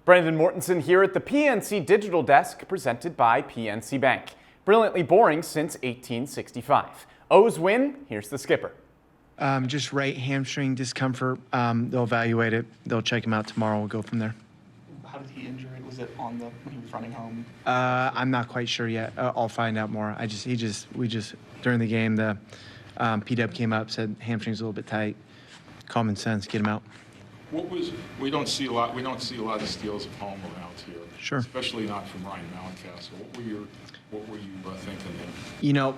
Brandon Mortensen here at the PNC Digital Desk, presented by PNC Bank. Brilliantly boring since 1865. O's win, here's the skipper. Just right hamstring discomfort. They'll evaluate it. They'll check him out tomorrow. We'll go from there. How did he injure it? Was it when he was running home? I'm not quite sure yet. I'll find out more. We just during the game, the P-Dub came up, said hamstring's a little bit tight. Common sense, get him out. We don't see a lot of steals of home around here. Sure. Especially not from Ryan Mountcastle. What were you thinking there? You know,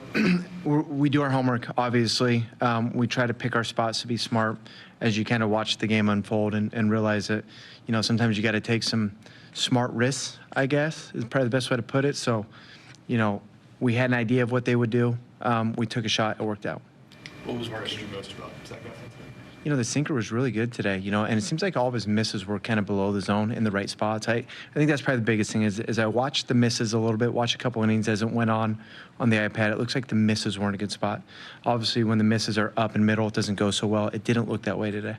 we do our homework, obviously. We try to pick our spots to be smart as you kind of watch the game unfold and realize that, you know, sometimes you got to take some smart risks, I guess, is probably the best way to put it. So, you know, we had an idea of what they would do. We took a shot. It worked out. What was worrying you most about Zach? You know, the sinker was really good today, you know, and it seems like all of his misses were kind of below the zone in the right spots. I think that's probably the biggest thing is I watched the misses a little bit, watched a couple innings as it went on the iPad. It looks like the misses weren't a good spot. Obviously, when the misses are up and middle, it doesn't go so well. It didn't look that way today.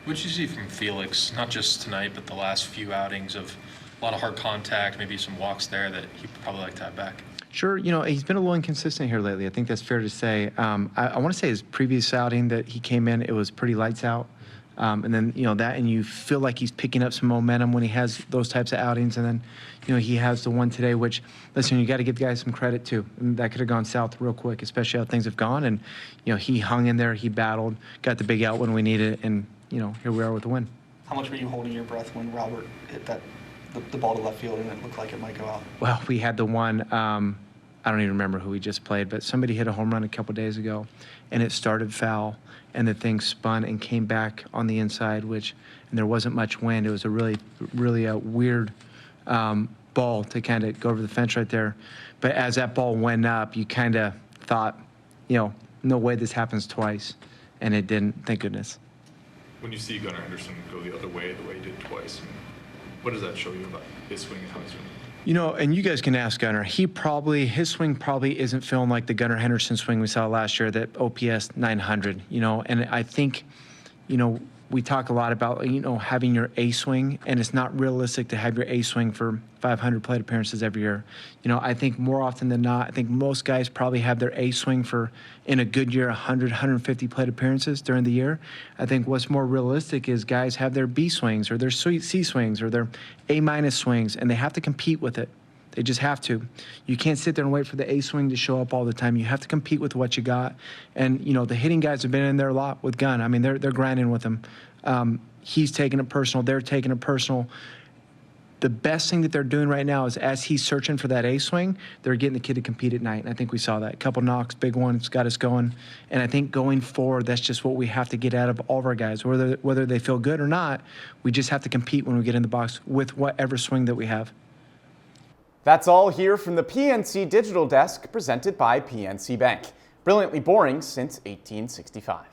What did you see from Felix, not just tonight, but the last few outings of a lot of hard contact, maybe some walks there that he'd probably like to have back? Sure, you know, he's been a little inconsistent here lately. I think that's fair to say. I want to say his previous outing that he came in, it was pretty lights out. And then, you know, and you feel like he's picking up some momentum when he has those types of outings. And then, you know, he has the one today, which, listen, you got to give the guys some credit too. And that could have gone south real quick, especially how things have gone. And, you know, he hung in there, he battled, got the big out when we needed it. And, you know, here we are with the win. How much were you holding your breath when Robert hit the ball to left field and it looked like it might go out? Well, we had the one, I don't even remember who we just played, but somebody hit a home run a couple days ago, and it started foul, and the thing spun and came back on the inside, and there wasn't much wind. It was a really weird ball to kind of go over the fence right there. But as that ball went up, you kind of thought, you know, no way this happens twice, and it didn't, thank goodness. When you see Gunnar Henderson go the other way, the way he did twice, what does that show you about his swing and how he's doing? You know, and you guys can ask Gunnar. His swing probably isn't feeling like the Gunnar Henderson swing we saw last year, that OPS 900, you know. And I think, you know, we talk a lot about, you know, having your A swing, and it's not realistic to have your A swing for 500 plate appearances every year. You know, I think more often than not, I think most guys probably have their A swing for, in a good year, 100, 150 plate appearances during the year. I think what's more realistic is guys have their B swings or their C swings or their A- swings, and they have to compete with it. They just have to. You can't sit there and wait for the A swing to show up all the time. You have to compete with what you got. And, you know, the hitting guys have been in there a lot with Gunn. I mean, they're grinding with him. He's taking it personal. They're taking it personal. The best thing that they're doing right now is as he's searching for that A swing, they're getting the kid to compete at night. And I think we saw that. A couple knocks, big ones, got us going. And I think going forward, that's just what we have to get out of all of our guys. Whether they feel good or not, we just have to compete when we get in the box with whatever swing that we have. That's all here from the PNC Digital Desk, presented by PNC Bank. Brilliantly boring since 1865.